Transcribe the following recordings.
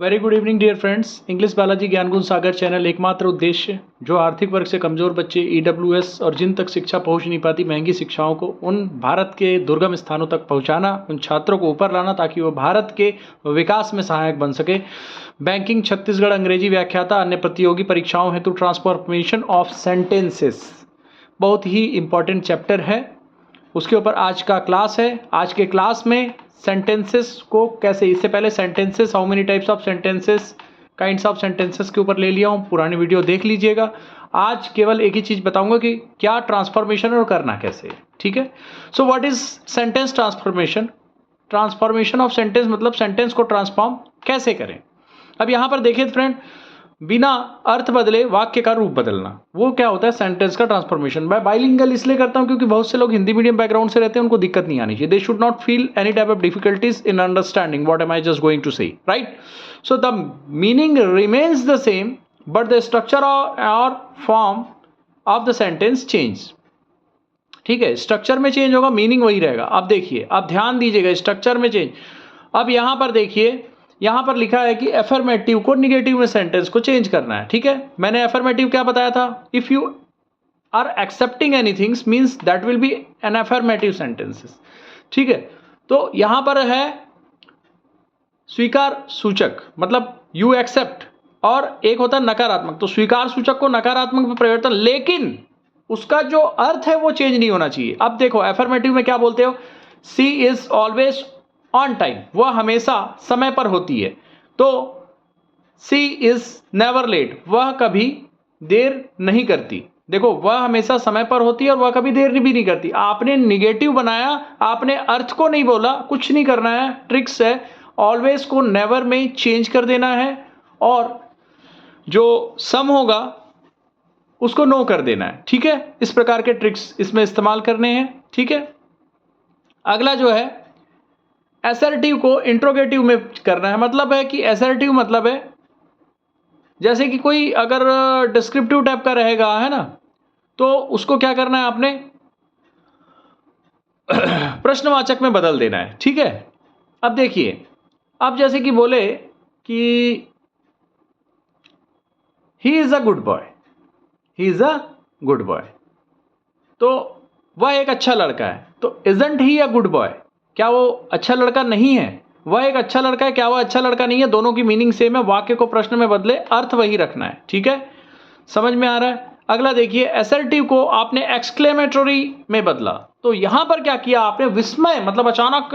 Very good evening dear friends. English Balaji Gyangun Sagar channel एकमात्र उद्देश्य जो आर्थिक वर्ग से कमजोर बच्चे ईडब्ल्यूएस और जिन तक शिक्षा पहुंच नहीं पाती महंगी शिक्षाओं को उन भारत के दुर्गम स्थानों तक पहुंचाना, उन छात्रों को ऊपर लाना ताकि वो भारत के विकास में सहायक बन सके। बैंकिंग, छत्तीसगढ़ अंग्रेजी व्याख्याता, अन्य प्रतियोगी परीक्षाओं हेतु ट्रांसफॉर्मेशन ऑफ सेंटेंसेस बहुत ही इंपॉर्टेंट चैप्टर है, उसके ऊपर आज का क्लास है। आज के क्लास में सेंटेंसेस को कैसे, इससे पहले sentences, how many types of sentences, kinds of sentences के ऊपर ले लिया हूँ, पुरानी वीडियो देख लीजिएगा। आज केवल एक ही चीज़ बताऊंगा कि क्या ट्रांसफॉर्मेशन और करना कैसे, ठीक है। So what is sentence transformation? Transformation of sentence मतलब सेंटेंस को ट्रांसफॉर्म कैसे करें। अब यहाँ पर देखिए फ्रेंड, बिना अर्थ बदले वाक्य का रूप बदलना, वो क्या होता है? सेंटेंस का ट्रांसफॉर्मेशन। मैं बाइलिंगुअल इसलिए करता हूं क्योंकि बहुत से लोग हिंदी मीडियम बैकग्राउंड से रहते हैं, उनको दिक्कत नहीं आनी चाहिए। They should not feel any type of difficulties in understanding what am I just going to say, right. So the meaning remains the same but the structure और form of the sentence change, ठीक है। Structure में change होगा, meaning वही रहेगा। अब देखिए, अब ध्यान दीजिएगा, स्ट्रक्चर में चेंज। अब यहां पर देखिए, यहां पर लिखा है कि एफर्मेटिव को निगेटिव में सेंटेंस को चेंज करना है, ठीक है। मैंने एफर्मेटिव क्या बताया था? If you are accepting anything means that will be an affirmative sentences, ठीक है। तो यहां पर है स्वीकार सूचक, मतलब यू एक्सेप्ट, और एक होता है नकारात्मक। तो स्वीकार सूचक को नकारात्मक में परिवर्तन, लेकिन उसका जो अर्थ है वो चेंज नहीं होना चाहिए। अब देखो एफर्मेटिव में क्या बोलते हो? सी इज ऑलवेज ऑन टाइम, वह हमेशा समय पर होती है। तो सी इज नेवर लेट, वह कभी देर नहीं करती। देखो, वह हमेशा समय पर होती है और वह कभी देर भी नहीं करती। आपने निगेटिव बनाया, आपने अर्थ को नहीं बोला, कुछ नहीं करना है, ट्रिक्स है। ऑलवेज को नेवर में चेंज कर देना है और जो सम होगा उसको नो कर देना है, ठीक है। इस प्रकार के ट्रिक्स इसमें इस्तेमाल करने हैं, ठीक है। अगला जो है एसर्टिव को इंट्रोगेटिव में करना है। मतलब है कि एसर्टिव मतलब है जैसे कि कोई अगर डिस्क्रिप्टिव टाइप का रहेगा, है ना, तो उसको क्या करना है आपने प्रश्नवाचक में बदल देना है, ठीक है। अब देखिए, अब जैसे कि बोले कि he is a good boy, he is a good boy, तो वह एक अच्छा लड़का है। तो isn't he a good boy, क्या वो अच्छा लड़का नहीं है? वह एक अच्छा लड़का है, क्या वह अच्छा लड़का नहीं है? दोनों की मीनिंग सेम है, वाक्य को प्रश्न में बदले, अर्थ वही रखना है, ठीक है। समझ में आ रहा है? अगला देखिए, असर्टिव को आपने एक्सक्लेमेटरी में बदला। तो यहां पर क्या किया आपने? विस्मय, मतलब अचानक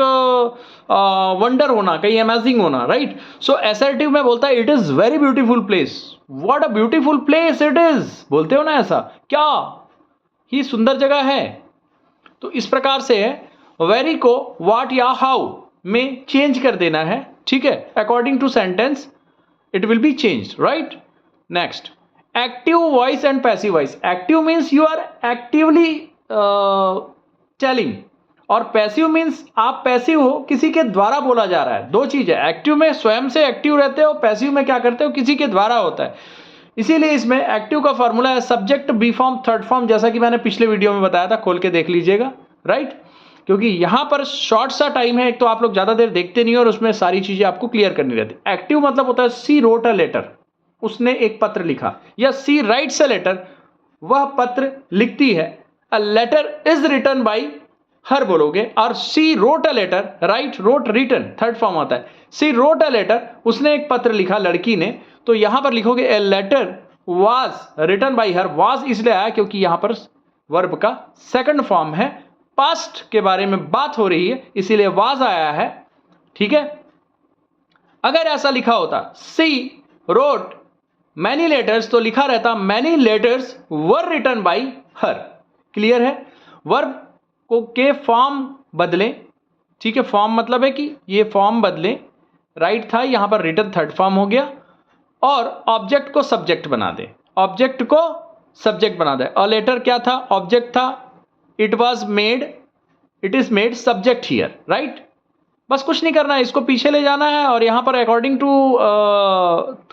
वंडर होना, कहीं अमेजिंग होना, राइट। सो असर्टिव में बोलता है it is very beautiful place, what a beautiful place it is, बोलते हो ना ऐसा, क्या ही सुंदर जगह है। तो इस प्रकार से है, वेरी को व्हाट या हाउ में चेंज कर देना है, ठीक है। According to sentence it will be changed, right. Next, active voice and passive voice. Active means you are actively telling, और पैसिव मीन्स आप पैसिव हो, किसी के द्वारा बोला जा रहा है। दो चीज है, एक्टिव में स्वयं से एक्टिव रहते हो, पैसिव में क्या करते हो? किसी के द्वारा होता है। इसीलिए इसमें एक्टिव का फॉर्मूला है subject be form third form, जैसा कि मैंने पिछले वीडियो में बताया था, खोल के देख लीजिएगा, राइट। क्योंकि यहां पर शॉर्ट सा टाइम है, एक तो आप लोग ज्यादा देर देखते नहीं और उसमें सारी चीजें आपको क्लियर करनी रहती। एक्टिव मतलब होता है सी रोट अ लेटर, उसने एक पत्र लिखा, या सी राइट्स अ लेटर, वह पत्र लिखती है। A letter is written by her बोलोगे, और she wrote a letter, right, wrote, written third form आता है। सी रोट अ लेटर, उसने एक पत्र लिखा, लड़की ने। तो यहां पर लिखोगे a letter was written by her. Was इसलिए आया क्योंकि यहां पर वर्ब का सेकंड फॉर्म है, पास्ट के बारे में बात हो रही है, इसीलिए वाज आया है, ठीक है। अगर ऐसा लिखा होता सी रोट मैनी लेटर्स, तो लिखा रहता many letters were written by her. Clear है? वर्ब को के फॉर्म बदलें, ठीक है। फॉर्म मतलब है कि ये फॉर्म बदलें, राइट था, यहां पर रिटन थर्ड फॉर्म हो गया, और ऑब्जेक्ट को सब्जेक्ट बना दे, ऑब्जेक्ट को सब्जेक्ट बना दे। अ लेटर क्या था? ऑब्जेक्ट था। It was made, it is made subject here, right. बस कुछ नहीं करना है, इसको पीछे ले जाना है, और यहां पर according to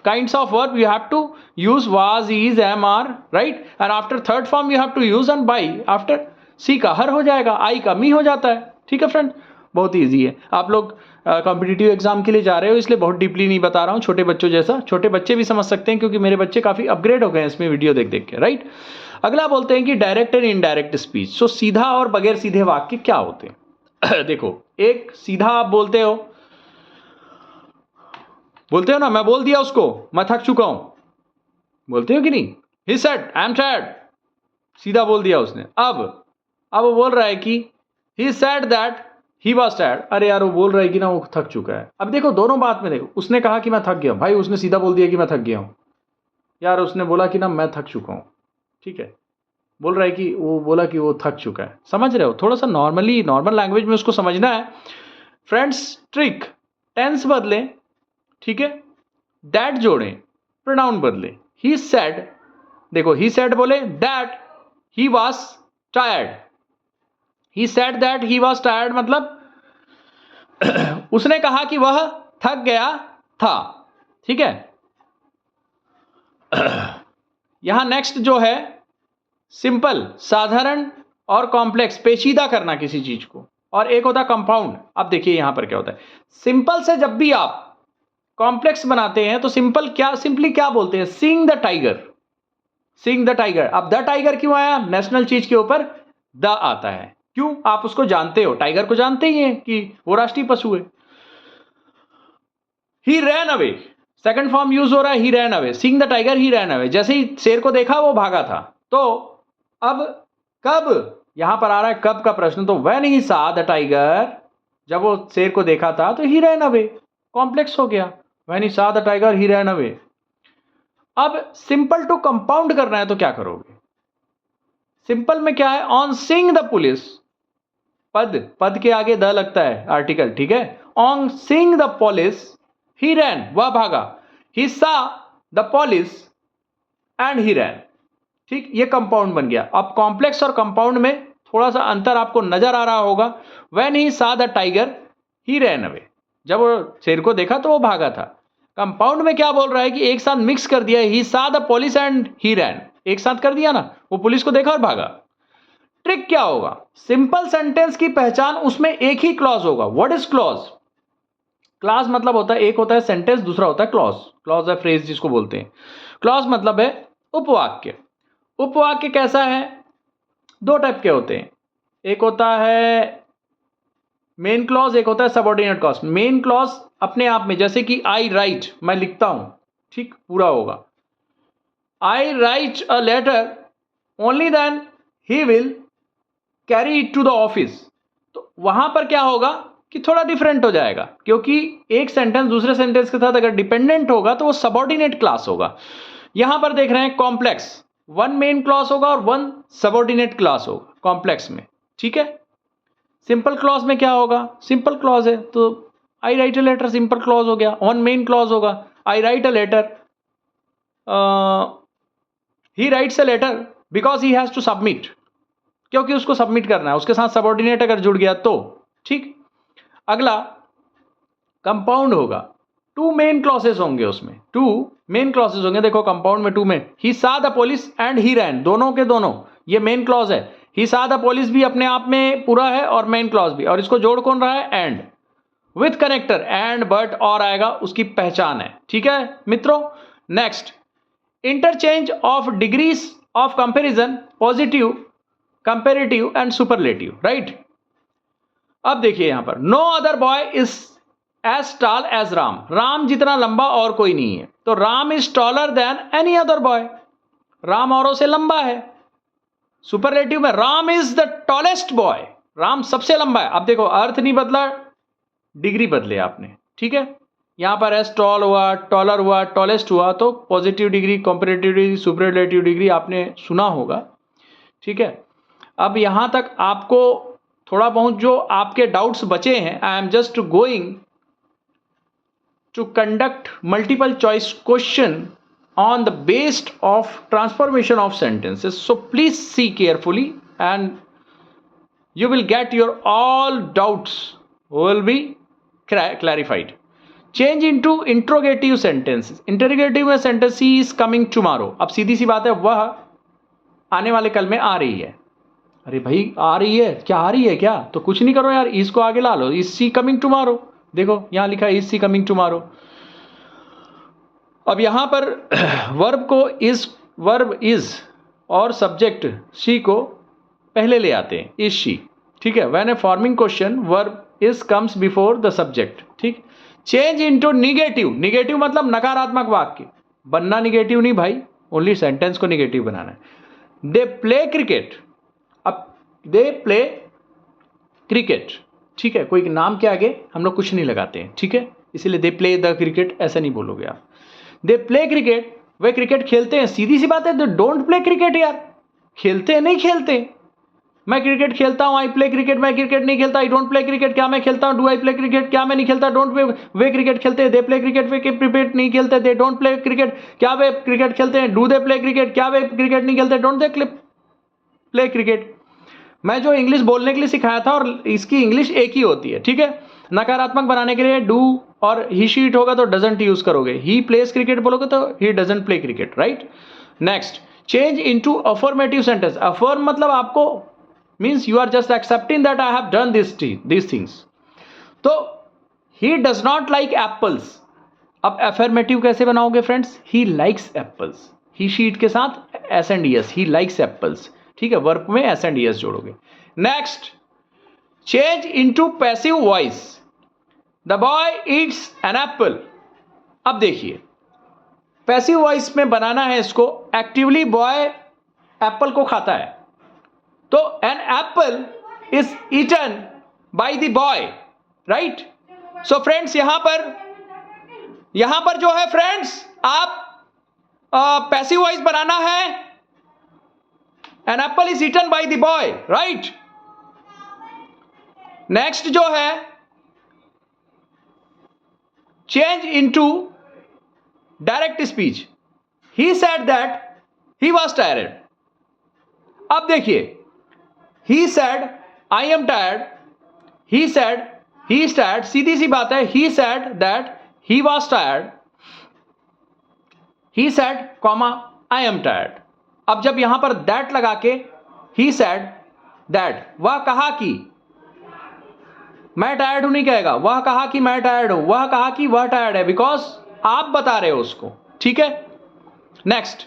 kinds of verb you have to use was, is, am, are, right. And after third form you have to use and by. After she का हर हो जाएगा, आई का मी हो जाता है, ठीक है फ्रेंड। बहुत ईजी है। आप लोग कॉम्पिटिटिव एग्जाम के लिए जा रहे हो, इसलिए बहुत डीपली नहीं बता रहा हूँ, छोटे बच्चों जैसा। छोटे बच्चे भी समझ सकते हैं क्योंकि मेरे बच्चे काफ़ी अपग्रेड हो गए हैं इसमें वीडियो देख देख के, राइट। अगला बोलते हैं कि डायरेक्ट एंड इनडायरेक्ट स्पीच। सो सीधा और बगैर सीधे वाक्य क्या होते हैं? देखो, एक सीधा आप बोलते हो ना, मैं बोल दिया उसको मैं थक चुका हूं, बोलते हो कि नहीं? ही सेड आई एम टायर्ड, सीधा बोल दिया उसने। अब वो बोल रहा है कि ही said that he was tired. अरे यार, वो बोल रहा है कि ना वो थक चुका है। अब देखो, दोनों बात में देखो, उसने कहा कि मैं थक गया हूं, भाई उसने सीधा बोल दिया कि मैं थक गया हूं। यार उसने बोला कि ना मैं थक चुका हूं, ठीक है, बोल रहा है कि वो बोला कि वो थक चुका है। समझ रहे हो? थोड़ा सा नॉर्मल लैंग्वेज में उसको समझना है फ्रेंड्स। ट्रिक, टेंस बदलें, ठीक है, दैट जोड़ें, प्रोनाउन बदले। ही सेड, देखो ही सेड बोले that he was tired. He said that he was tired मतलब उसने कहा कि वह थक गया था, ठीक है। यहां नेक्स्ट जो है सिंपल, साधारण और कॉम्प्लेक्स, पेचीदा करना किसी चीज को, और एक होता है कंपाउंड। अब देखिए यहां पर क्या होता है, सिंपल से जब भी आप कॉम्प्लेक्स बनाते हैं तो सिंपली क्या बोलते हैं? Seeing the tiger, seeing the tiger. अब द टाइगर क्यों आया? नेशनल चीज के ऊपर द आता है। क्यों? आप उसको जानते हो, टाइगर को जानते ही हैं कि वो राष्ट्रीय पशु है। He ran away, second form use हो रहा है, he ran away. Seeing the tiger, he ran away. जैसे ही शेर को देखा वो भागा था। तो अब कब, यहां पर आ रहा है कब का प्रश्न, तो व्हेन ही सा द टाइगर, जब वो शेर को देखा था तो ही रैन अवे, कॉम्प्लेक्स हो गया। व्हेन ही सा the tiger he ran away. अब सिंपल टू कंपाउंड करना है तो क्या करोगे? सिंपल में क्या है? ऑन सीइंग द पुलिस, पद के आगे द लगता है, आर्टिकल, ठीक है। ऑन सीइंग द पुलिस ही रैन, वह भागा। ही सा द पुलिस एंड ही रैन, ठीक, ये कंपाउंड बन गया। अब कॉम्प्लेक्स और कंपाउंड में थोड़ा सा अंतर आपको नजर आ रहा होगा। व्हेन ही सा the tiger he ran away, जब वो शेर को देखा तो वो भागा था। कंपाउंड में क्या बोल रहा है कि एक साथ मिक्स कर दिया, ही सा द पुलिस एंड ही रैन, एक साथ कर दिया ना, वो पुलिस को देखा और भागा। ट्रिक क्या होगा? सिंपल सेंटेंस की पहचान, उसमें एक ही क्लॉज होगा। What is clause? क्लॉज मतलब होता है, एक होता है सेंटेंस, दूसरा होता है क्लॉज। क्लॉज है फ्रेज जिसको बोलते हैं। क्लॉज मतलब है उपवाक्य। उपवाक्य कैसा है? दो टाइप के होते हैं, एक होता है मेन क्लॉज, एक होता है सबऑर्डिनेट क्लॉज। मेन क्लॉज अपने आप में, जैसे कि आई राइट, मैं लिखता हूं, ठीक, पूरा होगा। I write a letter only then he will carry it to the office. तो वहां पर क्या होगा कि थोड़ा डिफरेंट हो जाएगा, क्योंकि एक सेंटेंस दूसरे सेंटेंस के साथ अगर डिपेंडेंट होगा तो वो सबऑर्डिनेट क्लास होगा। यहां पर देख रहे हैं कॉम्प्लेक्स, वन मेन क्लॉज होगा और वन सबऑर्डिनेट क्लास होगा कॉम्प्लेक्स में, ठीक है। सिंपल क्लॉज में क्या होगा? सिंपल क्लॉज है तो I write a letter, simple clause हो गया। ऑन मेन क्लॉज होगा, I write a letter, he writes a letter because he has to submit, क्योंकि उसको सबमिट करना है। उसके साथ सबऑर्डिनेट अगर जुड़ गया तो, ठीक। अगला कंपाउंड होगा, टू मेन क्लॉसेस होंगे उसमें, टू मेन क्लॉसेस होंगे। देखो कंपाउंड में टू में, ही सा द पुलिस एंड ही रैन, दोनों के दोनों, ये मेन क्लॉज है। ही सा द पुलिस भी अपने आप में पूरा है और मेन क्लॉज भी, और इसको जोड़ कौन रहा है? And, with connector, and but और आएगा, उसकी पहचान है, ठीक है मित्रों। Next, interchange of degrees of comparison, positive, comparative and superlative, right. अब देखिए यहां पर, no other boy is as tall as Ram, Ram जितना लंबा और कोई नहीं है। तो Ram is taller than any other boy, Ram औरों से लंबा है। सुपरलेटिव में Ram is the tallest boy, Ram सबसे लंबा है। अब देखो अर्थ नहीं बदला, डिग्री बदले आपने, ठीक है। यहां पर एस टॉल हुआ, टॉलर हुआ, टॉलेस्ट हुआ, तो positive degree, comparative degree, superlative degree आपने सुना होगा, ठीक है। अब यहां तक आपको थोड़ा बहुत जो आपके डाउट्स बचे हैं, I am just going to conduct multiple choice question on the based of transformation of sentences. So please see carefully and you will get your all doubts will be clarified. Change into interrogative sentences. Interrogative में sentence he is coming tomorrow. अब सीधी सी बात है, वह आने वाले कल में आ रही है। अरे भाई आ रही है क्या, आ रही है क्या, तो कुछ नहीं करो यार, इसको आगे ला लो, इज सी कमिंग टुमारो, देखो यहां लिखा है इज सी कमिंग टुमारो। अब यहां पर वर्ब इज और सब्जेक्ट शी को पहले ले आते हैं, इज शी, ठीक है। When A forming question verb is comes before the subject, ठीक। चेंज इनटू निगेटिव, निगेटिव मतलब नकारात्मक वाक्य, बनना निगेटिव नहीं भाई, ओनली सेंटेंस को निगेटिव बनाना है। दे प्ले क्रिकेट, अब दे प्ले क्रिकेट, ठीक है, कोई नाम के आगे हम लोग कुछ नहीं लगाते हैं, ठीक है, इसीलिए दे प्ले द क्रिकेट ऐसा नहीं बोलोगे आप। They play cricket, way cricket खेलते हैं, सीधी सी बात है, दे डोंट प्ले क्रिकेट यार, खेलते हैं नहीं खेलते। मैं क्रिकेट खेलता हूं, आई प्ले क्रिकेट, मैं क्रिकेट नहीं खेलता, आई डोंट प्ले क्रिकेट, क्या मैं खेलता हूं, डू आई प्ले क्रिकेट, क्या मैं नहीं खेलता, डोंट वे क्रिकेट खेलते हैं, they play cricket, way cricket नहीं खेलते, दे डोंट प्ले क्रिकेट, क्या वे क्रिकेट खेलते हैं, डू दे प्ले क्रिकेट, क्या वे क्रिकेट नहीं खेलते, डोंट दे प्ले क्रिकेट। मैं जो इंग्लिश बोलने के लिए सिखाया था और इसकी इंग्लिश एक ही होती है, ठीक है। नकारात्मक बनाने के लिए डू और ही शीट होगा तो डजंट यूज करोगे, ही प्लेस क्रिकेट बोलोगे तो he doesn't play cricket, right. Next, change into affirmative sentence. Affirm मतलब आपको means you are just accepting that I have done this things. तो he does not like apples, अब affirmative कैसे बनाओगे friends, he likes apples, he she it के साथ S and S, he likes apples, ठीक है, वर्ब में एस एंड एस जोड़ोगे। Next, change into passive voice, the boy eats an Apple. अब देखिए पैसिव वॉइस में बनाना है इसको, एक्टिवली बॉय एप्पल को खाता है, तो an apple is eaten by the boy, right. So friends यहां पर जो है फ्रेंड्स, आप पैसिव वॉइस बनाना है, an apple is eaten by the boy, right. Next जो है change into direct speech, he said that he was tired. अब देखिए he said I am tired, he said he is tired, सीधी सी बात है, he said that he was tired, he said comma I am tired. अब जब यहां पर दैट लगा के ही सेड दैट, वह कहा कि, मैं टायर्ड हूं नहीं कहेगा, वह कहा कि मैं टायर्ड हूं, वह कहा कि वह टायर्ड है, बिकॉज आप बता रहे हो उसको, ठीक है। Next,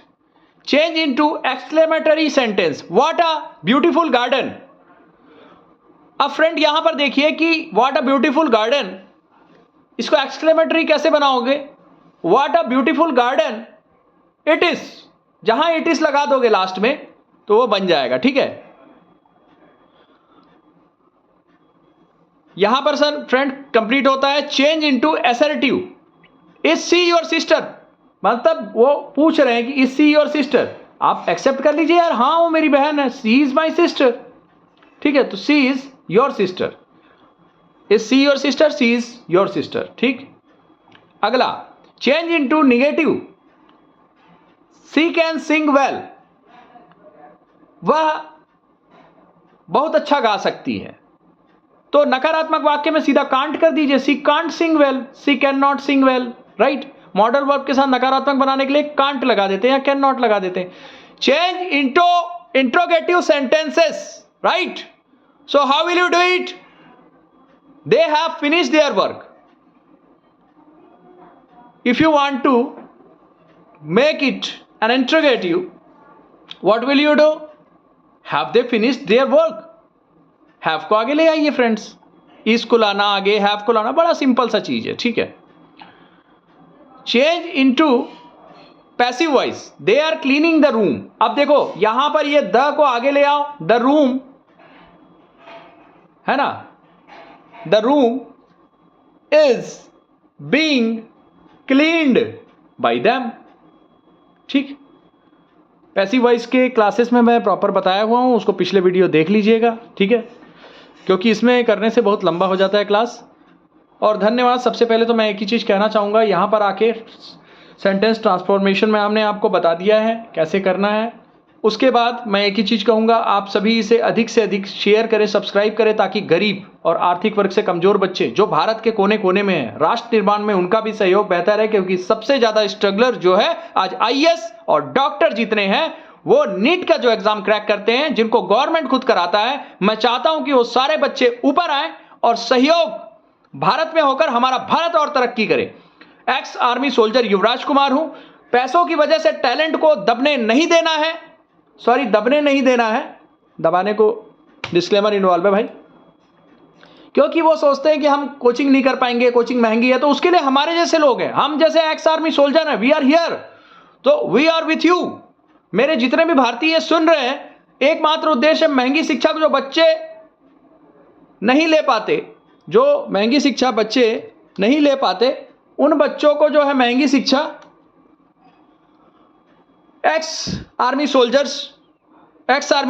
change into exclamatory sentence, what a beautiful garden. अब फ्रेंड यहां पर देखिए कि व्हाट अ ब्यूटीफुल गार्डन, इसको एक्सक्लेमेटरी कैसे बनाओगे, what a beautiful garden it is, जहां इट इज लगा दोगे लास्ट में तो वो बन जाएगा, ठीक है। यहां पर सर फ्रेंड कंप्लीट होता है change into assertive, is she your sister, मतलब वो पूछ रहे हैं कि इज सी योर सिस्टर, आप एक्सेप्ट कर लीजिए यार, हाँ वो मेरी बहन है, सी इज माई सिस्टर, ठीक है, तो she is your sister, is she your sister, she is your sister, ठीक। अगला change into negative, she can sing well, वह बहुत अच्छा गा सकती है, तो नकारात्मक वाक्य में सीधा कांट कर दीजिए, she can't sing well, she can not sing well, right. Modal verb के साथ नकारात्मक बनाने के लिए कांट लगा देते हैं या कैन नॉट लगा देते हैं। Change into interrogative sentences, right. So how will you do it, they have finished their work, if you want to make it an interrogative, what will you do, have they finished their work, have को आगे ले आइए friends, इसको लाना आगे, have को लाना, बड़ा सिंपल सा चीज है, ठीक है। Change into passive voice, they are cleaning the room. अब देखो यहां पर ये द को आगे ले आओ, द रूम है ना, the room is being cleaned bye them, ठीक। पैसिव वॉइस के क्लासेस में मैं प्रॉपर बताया हुआ हूं, उसको पिछले वीडियो देख लीजिएगा, ठीक है, क्योंकि इसमें करने से बहुत लंबा हो जाता है क्लास। और धन्यवाद। सबसे पहले तो मैं एक ही चीज़ कहना चाहूँगा, यहाँ पर आके सेंटेंस ट्रांसफॉर्मेशन में हमने आपको बता दिया है कैसे करना है। उसके बाद मैं एक ही चीज़ कहूँगा, आप सभी इसे अधिक से अधिक शेयर करें, सब्सक्राइब करें, ताकि गरीब और आर्थिक वर्ग से कमज़ोर बच्चे जो भारत के कोने कोने में हैं, राष्ट्र निर्माण में उनका भी सहयोग बेहतर है, क्योंकि सबसे ज़्यादा स्ट्रगलर जो है आज IAS और डॉक्टर जितने हैं वो नीट का जो एग्जाम क्रैक करते हैं, जिनको गवर्नमेंट खुद कराता है, मैं चाहता हूं कि वो सारे बच्चे ऊपर आए और सहयोग भारत में होकर हमारा भारत और तरक्की करे। एक्स आर्मी सोल्जर युवराज कुमार हूं। पैसों की वजह से टैलेंट को दबने नहीं देना है, दबने नहीं देना है, दबाने को डिस्क्लेमर इन्वॉल्व है भाई, क्योंकि वो सोचते हैं कि हम कोचिंग नहीं कर पाएंगे, कोचिंग महंगी है, तो उसके लिए हमारे जैसे लोग हैं, हम जैसे एक्स आर्मी सोल्जर हैं, वी आर हियर, तो वी आर विथ यू। मेरे जितने भी भारतीय सुन रहे हैं, एकमात्र उद्देश्य महंगी शिक्षा को जो बच्चे नहीं ले पाते, जो महंगी शिक्षा बच्चे नहीं ले पाते, उन बच्चों को जो है महंगी शिक्षा एक्स आर्मी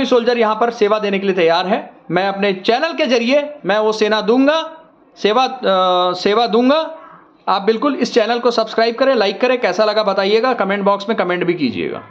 सोल्जर यहां पर सेवा देने के लिए तैयार है। मैं अपने चैनल के जरिए मैं वो सेवा दूंगा। आप बिल्कुल इस चैनल को सब्सक्राइब करें, लाइक करें, कैसा लगा बताइएगा, कमेंट बॉक्स में कमेंट भी कीजिएगा।